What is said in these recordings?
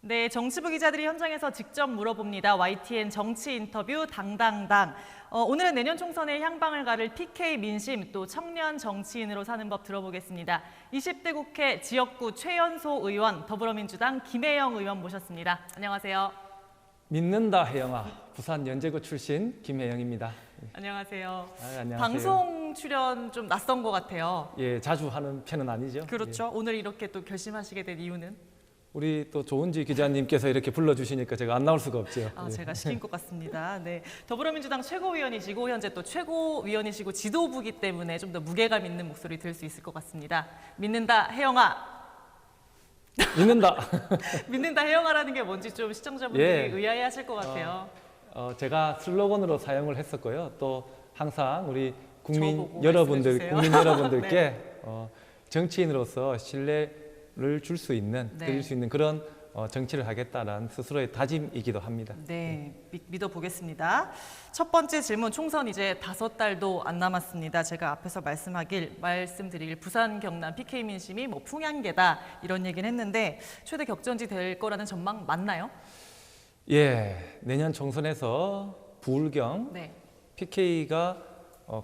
네, 정치부 기자들이 현장에서 직접 물어봅니다. YTN 정치 인터뷰 당당당. 오늘은 내년 총선에 향방을 가를 PK 민심 또 청년 정치인으로 사는 법 들어보겠습니다. 20대 국회 지역구 최연소 의원, 더불어민주당 김혜영 의원 모셨습니다. 안녕하세요. 믿는다 혜영아, 부산 연제구 출신 김혜영입니다. 안녕하세요. 안녕하세요. 방송 출연 좀 낯선 것 같아요. 예, 자주 하는 편은 아니죠. 그렇죠. 예. 오늘 이렇게 또 결심하시게 된 이유는? 우리 또 조은지 기자님께서 이렇게 불러주시니까 제가 안 나올 수가 없죠. 예. 제가 시킨 것 같습니다. 네, 더불어민주당 최고위원이시고 현재 또 최고위원이시고 지도부기 때문에 좀 더 무게감 있는 목소리 들을 수 있을 것 같습니다. 믿는다 혜영아. 믿는다. 믿는다 혜영아라는 게 뭔지 좀 시청자분들이 예. 의아해하실 것 같아요. 제가 슬로건으로 사용을 했었고요. 또 항상 우리 국민 저보고 여러분들, 말씀해 주세요. 국민 여러분들께 네. 정치인으로서 신뢰를 줄 수 있는, 네. 드릴 수 있는 그런 정치를 하겠다는 스스로의 다짐이기도 합니다. 네, 믿어보겠습니다. 첫 번째 질문, 총선 이제 5달도 안 남았습니다. 제가 앞에서 말씀드리길 부산 경남 PK 민심이 뭐 풍향계다 이런 얘기는 했는데 최대 격전지 될 거라는 전망 맞나요? 예, 내년 총선에서 부울경 네. PK가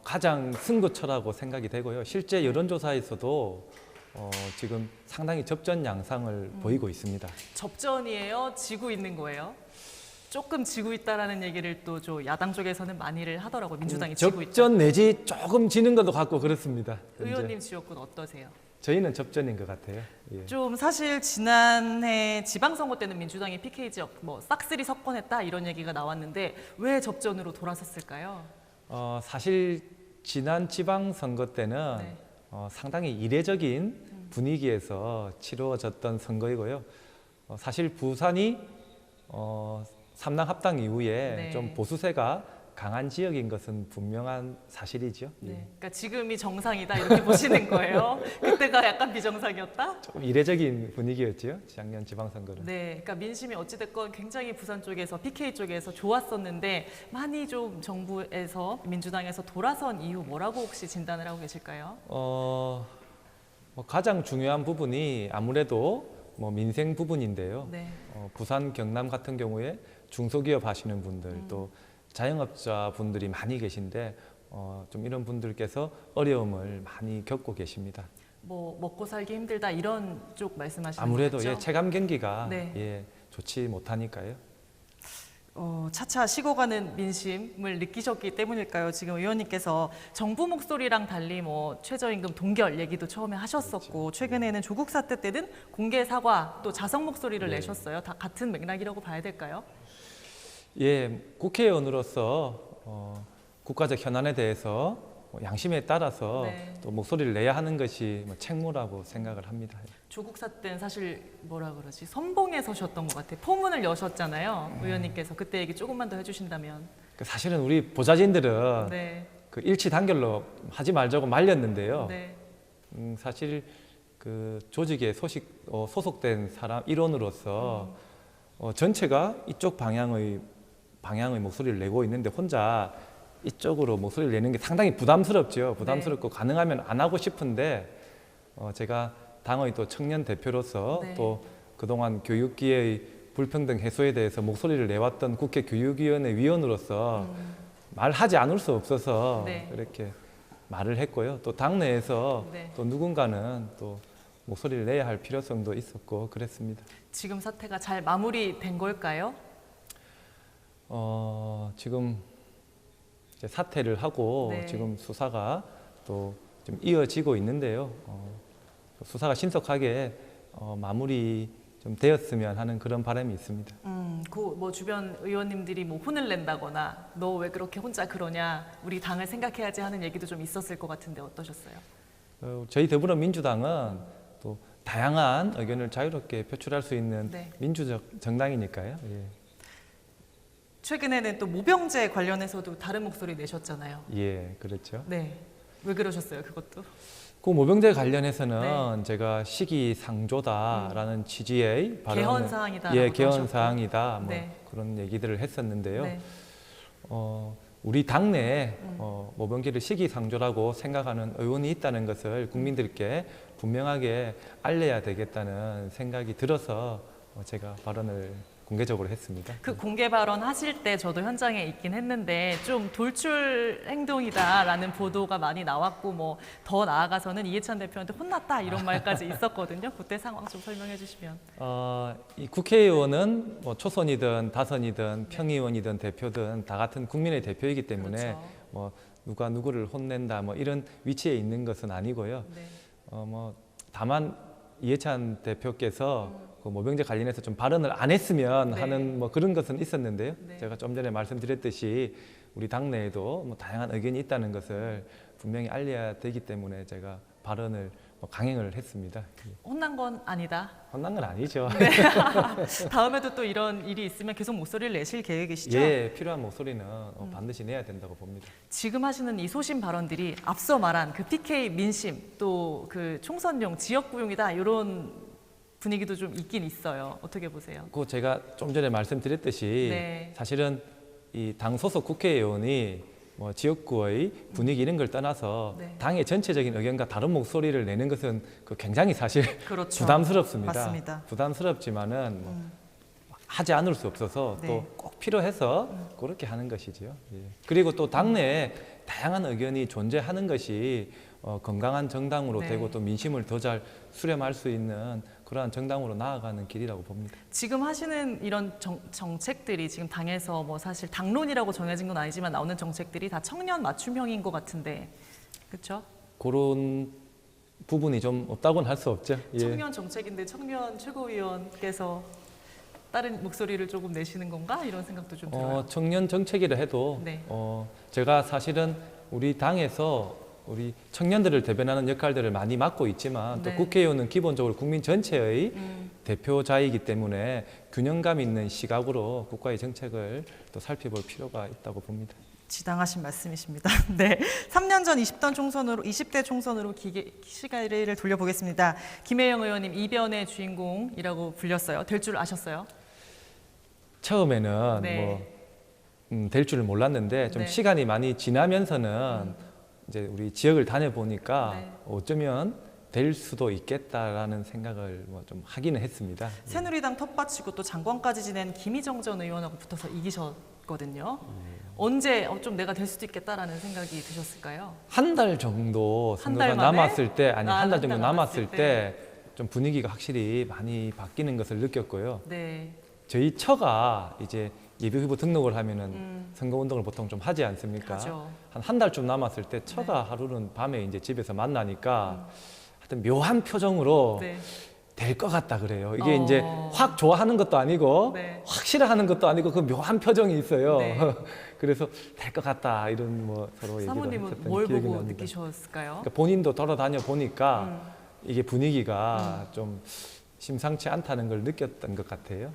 가장 승부처라고 생각이 되고요. 실제 여론조사에서도 지금 상당히 접전 양상을 보이고 있습니다. 접전이에요? 지고 있는 거예요? 조금 지고 있다라는 얘기를 또 야당 쪽에서는 많이를 하더라고요. 민주당이 지고 있다. 접전 내지 조금 지는 것도 같고 그렇습니다. 의원님 지역군 어떠세요? 저희는 접전인 것 같아요. 예. 좀 사실 지난해 지방선거 때는 민주당이 PK 지역 뭐 싹쓸이 석권했다 이런 얘기가 나왔는데 왜 접전으로 돌아섰을까요? 사실 지난 지방선거 때는 네. 상당히 이례적인 분위기에서 치루어졌던 선거이고요. 사실 부산이 3당 합당 이후에 네. 좀 보수세가 강한 지역인 것은 분명한 사실이죠. 네. 예. 그러니까 지금이 정상이다 이렇게 보시는 거예요. 그때가 약간 비정상이었다? 좀 이례적인 분위기였죠. 작년 지방선거는. 네, 그러니까 민심이 어찌됐건 굉장히 부산 쪽에서 PK 쪽에서 좋았었는데 많이 좀 정부에서 민주당에서 돌아선 이유 뭐라고 혹시 진단을 하고 계실까요? 가장 중요한 부분이 아무래도 민생 부분인데요. 네. 부산 경남 같은 경우에 중소기업 하시는 분들 또 자영업자 분들이 많이 계신데 좀 이런 분들께서 어려움을 많이 겪고 계십니다. 뭐 먹고 살기 힘들다 이런 쪽 말씀하시는 아무래도 거죠? 예, 체감 경기가 네. 예, 좋지 못하니까요. 차차 식어가는 민심을 느끼셨기 때문일까요? 지금 의원님께서 정부 목소리랑 달리 뭐 최저임금 동결 얘기도 처음에 하셨었고 그렇죠. 최근에는 조국 사태 때는 공개 사과 또 자성 목소리를 네. 내셨어요. 다 같은 맥락이라고 봐야 될까요? 예, 국회의원으로서 국가적 현안에 대해서 양심에 따라서 네. 또 목소리를 내야 하는 것이 책무라고 생각을 합니다. 조국 사태는 사실 뭐라 그러지? 선봉에 서셨던 것 같아요. 포문을 여셨잖아요. 의원님께서 그때 얘기 조금만 더 해주신다면. 사실은 우리 보좌진들은 네. 그 일치 단결로 하지 말자고 말렸는데요. 네. 사실 그 조직에 소속된 사람 일원으로서 전체가 이쪽 방향의 목소리를 내고 있는데 혼자 이쪽으로 목소리를 내는 게 상당히 부담스럽죠. 부담스럽고 네. 가능하면 안 하고 싶은데 제가 당의 또 청년 대표로서 네. 또 그동안 교육기의 불평등 해소에 대해서 목소리를 내왔던 국회 교육위원회 위원으로서 말하지 않을 수 없어서 네. 이렇게 말을 했고요. 또 당내에서 네. 또 누군가는 또 목소리를 내야 할 필요성도 있었고 그랬습니다. 지금 사태가 잘 마무리된 걸까요? 지금 이제 사퇴를 하고 네. 지금 수사가 또 좀 이어지고 있는데요. 수사가 신속하게 마무리 좀 되었으면 하는 그런 바람이 있습니다. 뭐 주변 의원님들이 뭐 혼을 낸다거나 너 왜 그렇게 혼자 그러냐 우리 당을 생각해야지 하는 얘기도 좀 있었을 것 같은데 어떠셨어요? 저희 더불어민주당은 또 다양한 의견을 자유롭게 표출할 수 있는 네. 민주적 정당이니까요. 예. 최근에는 또 모병제 관련해서도 다른 목소리 내셨잖아요. 예, 그렇죠. 네. 왜 그러셨어요, 그것도? 그 모병제 관련해서는 네. 제가 시기상조다라는 취지의 발언을 개헌 사항이다라고 예, 개헌 하셨고. 사항이다 뭐 네. 그런 얘기들을 했었는데요. 네. 우리 당내에 모병제를 시기상조라고 생각하는 의원이 있다는 것을 국민들께 분명하게 알려야 되겠다는 생각이 들어서 제가 발언을 공개적으로 했습니다. 그 공개 발언 하실 때 저도 현장에 있긴 했는데 좀 돌출 행동이다라는 보도가 많이 나왔고 뭐 더 나아가서는 이해찬 대표한테 혼났다 이런 말까지 있었거든요. 그때 상황 좀 설명해 주시면. 이 국회의원은 뭐 초선이든 다선이든 평의원이든 대표든 다 같은 국민의 대표이기 때문에 그렇죠. 뭐 누가 누구를 혼낸다 뭐 이런 위치에 있는 것은 아니고요. 네. 뭐 다만 이해찬 대표께서 그 모병제 관련해서 좀 발언을 안 했으면 네. 하는 뭐 그런 것은 있었는데요. 네. 제가 좀 전에 말씀드렸듯이 우리 당내에도 뭐 다양한 의견이 있다는 것을 분명히 알려야 되기 때문에 제가 발언을 뭐 강행을 했습니다. 혼난 건 아니다. 혼난 건 아니죠. 다음에도 또 이런 일이 있으면 계속 목소리를 내실 계획이시죠? 예, 필요한 목소리는 반드시 내야 된다고 봅니다. 지금 하시는 이 소신 발언들이 앞서 말한 그 PK 민심 또 그 총선용 지역구용이다 이런 분위기도 좀 있긴 있어요. 어떻게 보세요? 그 제가 좀 전에 말씀드렸듯이 네. 사실은 이 당 소속 국회의원이 뭐 지역구의 분위기 이런 걸 떠나서 네. 당의 전체적인 의견과 다른 목소리를 내는 것은 그 굉장히 사실 그렇죠. 부담스럽습니다. 맞습니다. 부담스럽지만은 뭐 하지 않을 수 없어서 네. 또 꼭 필요해서 그렇게 하는 것이지요. 예. 그리고 또 당내에 다양한 의견이 존재하는 것이 건강한 정당으로 네. 되고 또 민심을 더 잘 수렴할 수 있는 그러한 정당으로 나아가는 길이라고 봅니다. 지금 하시는 이런 정책들이 지금 당에서 뭐 사실 당론이라고 정해진 건 아니지만 나오는 정책들이 다 청년 맞춤형인 것 같은데 그렇죠? 그런 부분이 좀 없다고는 할 수 없죠. 예. 청년 정책인데 청년 최고위원께서 다른 목소리를 조금 내시는 건가 이런 생각도 좀 들어요. 청년 정책이라 해도 네. 제가 사실은 우리 당에서 우리 청년들을 대변하는 역할들을 많이 맡고 있지만 네. 또 국회의원은 기본적으로 국민 전체의 대표자이기 때문에 균형감 있는 시각으로 국가의 정책을 또 살펴볼 필요가 있다고 봅니다. 지당하신 말씀이십니다. 네, 3년 전 20대 총선으로 시간을 돌려보겠습니다. 김혜영 의원님 이변의 주인공이라고 불렸어요. 될 줄 아셨어요? 처음에는 네. 될 줄을 몰랐는데 좀 네. 시간이 많이 지나면서는 이제 우리 지역을 다녀보니까 네. 어쩌면 될 수도 있겠다라는 생각을 뭐 좀 하기는 했습니다. 새누리당 텃밭이고 또 장관까지 지낸 김희정 전 의원하고 붙어서 이기셨거든요. 언제 좀 내가 될 수도 있겠다라는 생각이 드셨을까요? 한 달 정도 한 선거가 달 만에? 남았을 때, 아니 한 달 정도 한 달 남았을 남았을 때 좀 분위기가 확실히 많이 바뀌는 것을 느꼈고요. 네, 저희 처가 이제 예비 후보 등록을 하면은 선거 운동을 보통 좀 하지 않습니까? 하죠. 한 달쯤 남았을 때 처가 하루는 밤에 이제 집에서 만나니까 하여튼 묘한 표정으로 네. 될 것 같다 그래요. 이게 이제 어. 확 좋아하는 것도 아니고 네. 확 싫어하는 것도 아니고 그 묘한 표정이 있어요. 네. 그래서 될 것 같다 이런 뭐 서로 얘기를 사모님은 했었던 뭘 기억이 보고 납니다. 느끼셨을까요? 그러니까 본인도 돌아다녀 보니까 이게 분위기가 좀 심상치 않다는 걸 느꼈던 것 같아요.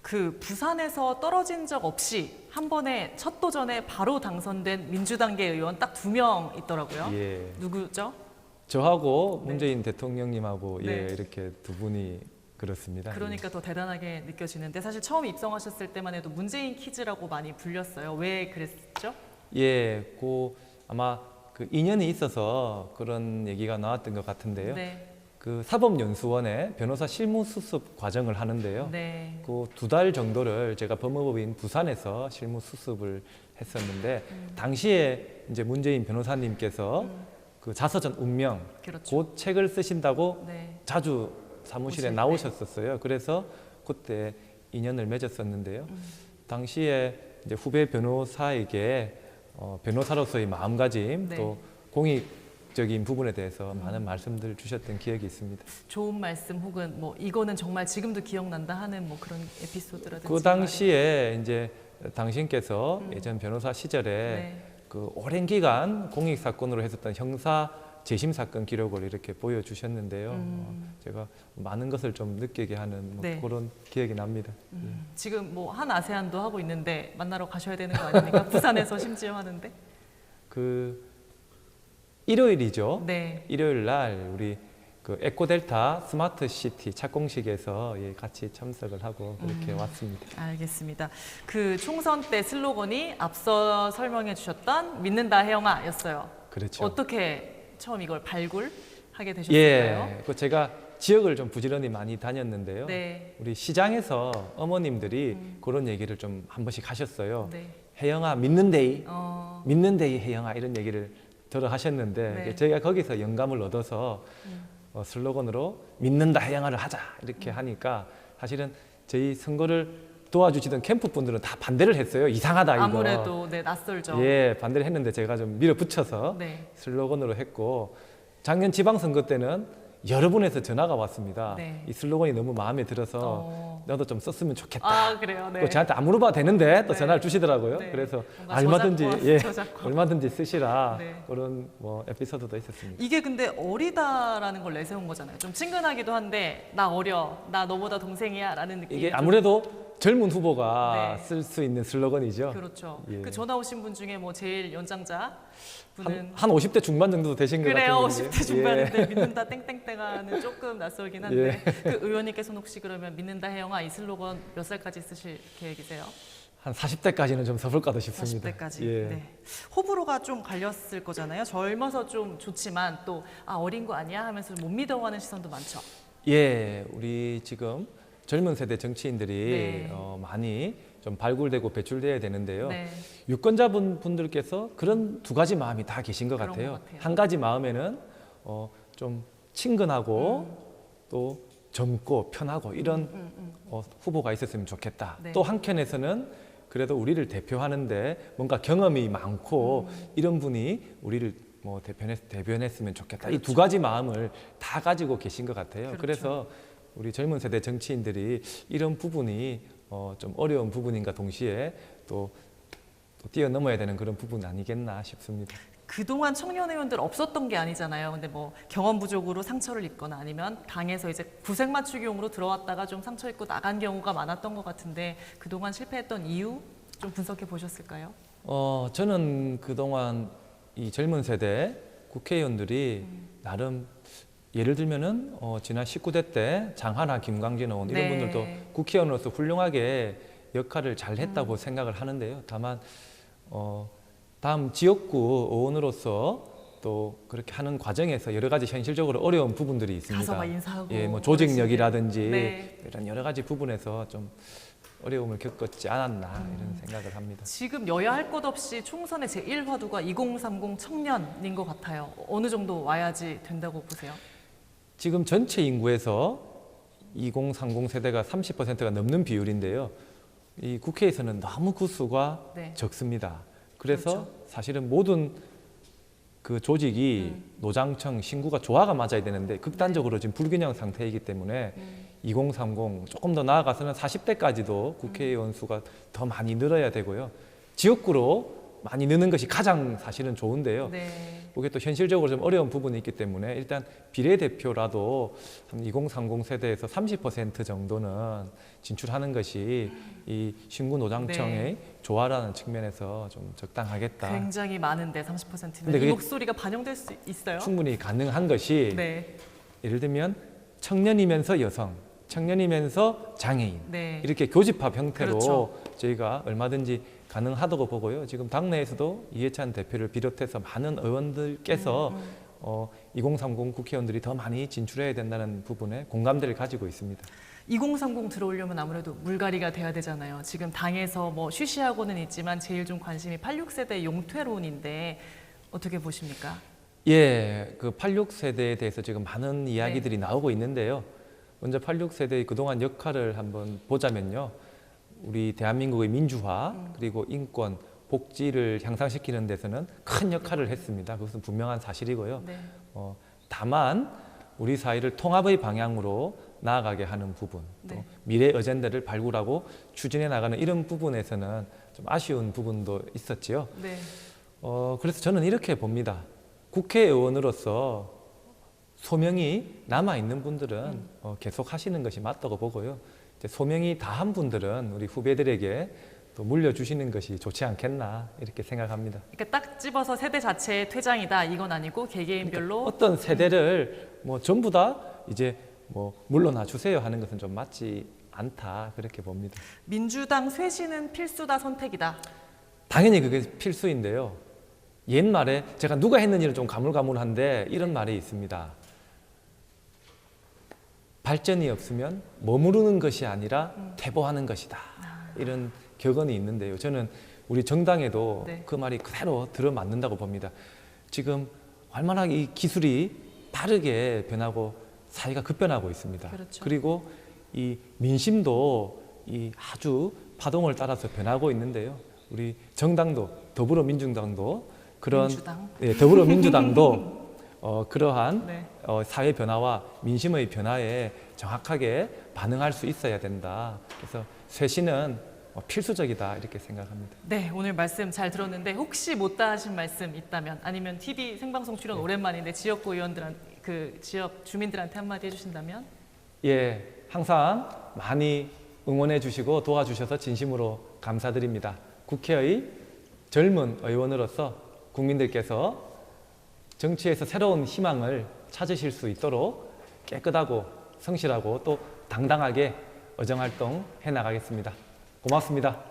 그 부산에서 떨어진 적 없이 한 번에 첫 도전에 바로 당선된 민주당계 의원 딱 2명 있더라고요. 예. 누구죠? 저하고 네. 문재인 대통령님하고 네. 예, 이렇게 두 분이 그렇습니다. 그러니까 더 대단하게 느껴지는데 사실 처음 입성하셨을 때만 해도 문재인 키즈라고 많이 불렸어요. 왜 그랬죠? 예, 그 아마 그 인연이 있어서 그런 얘기가 나왔던 것 같은데요. 네. 그 사법연수원에 변호사 실무 수습 과정을 하는데요. 네. 그 2달 정도를 제가 법무법인 부산에서 실무 수습을 했었는데 당시에 이제 문재인 변호사님께서 그 자서전 운명 그렇죠. 그 책을 쓰신다고 네. 자주 사무실에 오실 때. 나오셨었어요. 그래서 그때 인연을 맺었었는데요. 당시에 이제 후배 변호사에게 변호사로서의 마음가짐 네. 또 공익적인 부분에 대해서 많은 말씀들을 주셨던 기억이 있습니다. 좋은 말씀 혹은 뭐 이거는 정말 지금도 기억난다 하는 뭐 그런 에피소드라든지 그 당시에 이제 당신께서 예전 변호사 시절에 네. 그 오랜 기간 공익 사건으로 했었던 형사 재심 사건 기록을 이렇게 보여주셨는데요. 제가 많은 것을 좀 느끼게 하는 뭐 네. 그런 기억이 납니다. 지금 뭐 한 아세안도 하고 있는데 만나러 가셔야 되는 거 아닙니까? 부산에서 심지어 하는데. 그 일요일이죠. 네. 일요일 날 우리 그 에코델타 스마트 시티 착공식에서 예, 같이 참석을 하고 그렇게 왔습니다. 알겠습니다. 그 총선 때 슬로건이 앞서 설명해 주셨던 믿는다 혜영아였어요. 그렇죠. 어떻게 처음 이걸 발굴하게 되셨을까요? 예, 그 제가 지역을 좀 부지런히 많이 다녔는데요. 네. 우리 시장에서 어머님들이 그런 얘기를 좀 한 번씩 하셨어요. 네. 혜영아 믿는데이, 어, 믿는데이 혜영아 이런 얘기를 들어 하셨는데 네. 저희가 거기서 영감을 얻어서 슬로건으로 믿는다 혜영아를 하자 이렇게 하니까 사실은 저희 선거를 도와주시던 캠프 분들은 다 반대를 했어요. 이상하다 이거. 아무래도 네, 낯설죠. 예, 반대를 했는데 제가 좀 밀어붙여서 네. 슬로건으로 했고 작년 지방선거 때는 여러 분에서 전화가 왔습니다. 네. 이 슬로건이 너무 마음에 들어서 어. 너도 좀 썼으면 좋겠다. 아, 그래요. 네. 또 저한테 안 물어봐도 되는데 또 네. 전화를 주시더라고요. 네. 그래서 뭔가 얼마든지 저작권, 저작권. 얼마든지 쓰시라 네. 그런 뭐 에피소드도 있었습니다. 이게 근데 어리다라는 걸 내세운 거잖아요. 좀 친근하기도 한데 나 어려, 나 너보다 동생이야라는 느낌. 이게 아무래도 젊은 후보가 네. 쓸 수 있는 슬로건이죠. 그렇죠. 예. 그 전화 오신 분 중에 뭐 제일 연장자 분은 한 50대 중반 정도 되신 것 그래요. 같은데. 50대 중반인데 믿는다 땡땡땡아는 조금 낯설긴 한데 예. 그 의원님께서는 혹시 그러면 믿는다 혜영아 이 슬로건 몇 살까지 쓰실 계획이세요? 한 40대까지는 좀 서볼까도 싶습니다. 40대까지. 예. 네. 호불호가 좀 갈렸을 거잖아요. 젊어서 좀 좋지만 또 어린 거 아니야 하면서 못 믿어하는 시선도 많죠. 예, 우리 지금 젊은 세대 정치인들이 네. 많이 좀 발굴되고 배출돼야 되는데요. 네. 유권자분들께서 그런 두 가지 마음이 다 계신 것 그런 같아요. 것 같아요. 한 가지 마음에는 좀 친근하고 또 젊고 편하고 이런 후보가 있었으면 좋겠다. 네. 또 한켠에서는 그래도 우리를 대표하는데 뭔가 경험이 많고 이런 분이 우리를 뭐 대변했으면 좋겠다. 이 두 가지 마음을 다 가지고 계신 것 같아요. 그렇죠. 그래서 우리 젊은 세대 정치인들이 이런 부분이 좀 어려운 부분인가 동시에 또 뛰어넘어야 되는 그런 부분 아니겠나 싶습니다. 그동안 청년 의원들 없었던 게 아니잖아요. 근데 뭐 경험 부족으로 상처를 입거나 아니면 당에서 이제 구색 맞추기용으로 들어왔다가 좀 상처 입고 나간 경우가 많았던 것 같은데 그동안 실패했던 이유 좀 분석해 보셨을까요? 저는 그동안 이 젊은 세대 국회의원들이 나름 예를 들면은 지난 19대 때 장하나 김광진 의원 이런 네. 분들도 국회의원으로서 훌륭하게 역할을 잘 했다고 생각을 하는데요. 다만 다음 지역구 의원으로서 또 그렇게 하는 과정에서 여러 가지 현실적으로 어려운 부분들이 있습니다. 가서 막 인사하고 예, 뭐 조직력이라든지 네. 이런 여러 가지 부분에서 좀 어려움을 겪었지 않았나 이런 생각을 합니다. 지금 여야 할 것 없이 총선의 제1화두가 2030 청년인 것 같아요. 어느 정도 와야지 된다고 보세요? 지금 전체 인구에서 2030 세대가 30%가 넘는 비율인데요. 이 국회에서는 너무 그 수가 네. 적습니다. 그래서 그렇죠. 사실은 모든 그 조직이 노장청 신구가 조화가 맞아야 되는데 극단적으로 지금 불균형 상태이기 때문에 2030 조금 더 나아가서는 40대까지도 국회의원 수가 더 많이 늘어야 되고요. 지역구로 많이 느는 것이 가장 사실은 좋은데요. 네. 그게 또 현실적으로 좀 어려운 부분이 있기 때문에 일단 비례대표라도 한 2030 세대에서 30% 정도는 진출하는 것이 이 신구 노장청의 네. 조화라는 측면에서 좀 적당하겠다. 굉장히 많은데 30%면 근데 이 그게 목소리가 반영될 수 있어요? 충분히 가능한 것이 네. 예를 들면 청년이면서 여성, 청년이면서 장애인 네. 이렇게 교집합 형태로 그렇죠. 저희가 얼마든지 가능하다고 보고요. 지금 당내에서도 이해찬 대표를 비롯해서 많은 의원들께서 2030 국회의원들이 더 많이 진출해야 된다는 부분에 공감대를 가지고 있습니다. 2030 들어오려면 아무래도 물갈이가 돼야 되잖아요. 지금 당에서 뭐 쉬쉬하고는 있지만 제일 좀 관심이 86세대 용퇴론인데 어떻게 보십니까? 예, 그 86세대에 대해서 지금 많은 이야기들이 나오고 있는데요. 먼저 86세대의 그동안 역할을 한번 보자면요. 우리 대한민국의 민주화 그리고 인권, 복지를 향상시키는 데서는 큰 역할을 했습니다. 그것은 분명한 사실이고요. 네. 다만 우리 사회를 통합의 방향으로 나아가게 하는 부분, 또 네. 미래 어젠다를 발굴하고 추진해 나가는 이런 부분에서는 좀 아쉬운 부분도 있었지요. 네. 그래서 저는 이렇게 봅니다. 국회의원으로서 소명이 남아 있는 분들은 계속 하시는 것이 맞다고 보고요. 이제 소명이 다한 분들은 우리 후배들에게 또 물려주시는 것이 좋지 않겠나 이렇게 생각합니다. 그러니까 딱 집어서 세대 자체의 퇴장이다 이건 아니고 개개인별로 어떤 세대를 뭐 전부 다 이제 뭐 물러나 주세요 하는 것은 좀 맞지 않다 그렇게 봅니다. 민주당 쇄신은 필수다 선택이다. 당연히 그게 필수인데요. 옛말에 제가 누가 했는지는 좀 가물가물한데 이런 말이 있습니다. 발전이 없으면 머무르는 것이 아니라 퇴보하는 것이다. 이런 격언이 있는데요. 저는 우리 정당에도 네. 그 말이 그대로 들어맞는다고 봅니다. 지금 얼마나 이 기술이 빠르게 변하고 사회가 급변하고 있습니다. 그렇죠. 그리고 이 민심도 이 아주 파동을 따라서 변하고 있는데요. 우리 정당도 더불어민주당도 그런 민주당? 예, 더불어민주당도 그러한 네. 사회 변화와 민심의 변화에 정확하게 반응할 수 있어야 된다. 그래서 쇄신은 필수적이다 이렇게 생각합니다. 네, 오늘 말씀 잘 들었는데 혹시 못다 하신 말씀 있다면 아니면 TV 생방송 출연 오랜만인데 지역구 의원들한테 그 지역 주민들한테 한마디 해주신다면? 예, 항상 많이 응원해 주시고 도와주셔서 진심으로 감사드립니다. 국회의 젊은 의원으로서 국민들께서 정치에서 새로운 희망을 찾으실 수 있도록 깨끗하고 성실하고 또 당당하게 의정활동 해나가겠습니다. 고맙습니다.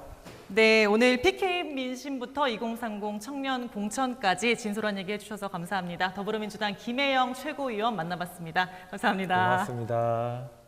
네, 오늘 PK 민심부터 2030 청년 공천까지 진솔한 얘기 해주셔서 감사합니다. 더불어민주당 김혜영 최고위원 만나봤습니다. 감사합니다. 고맙습니다.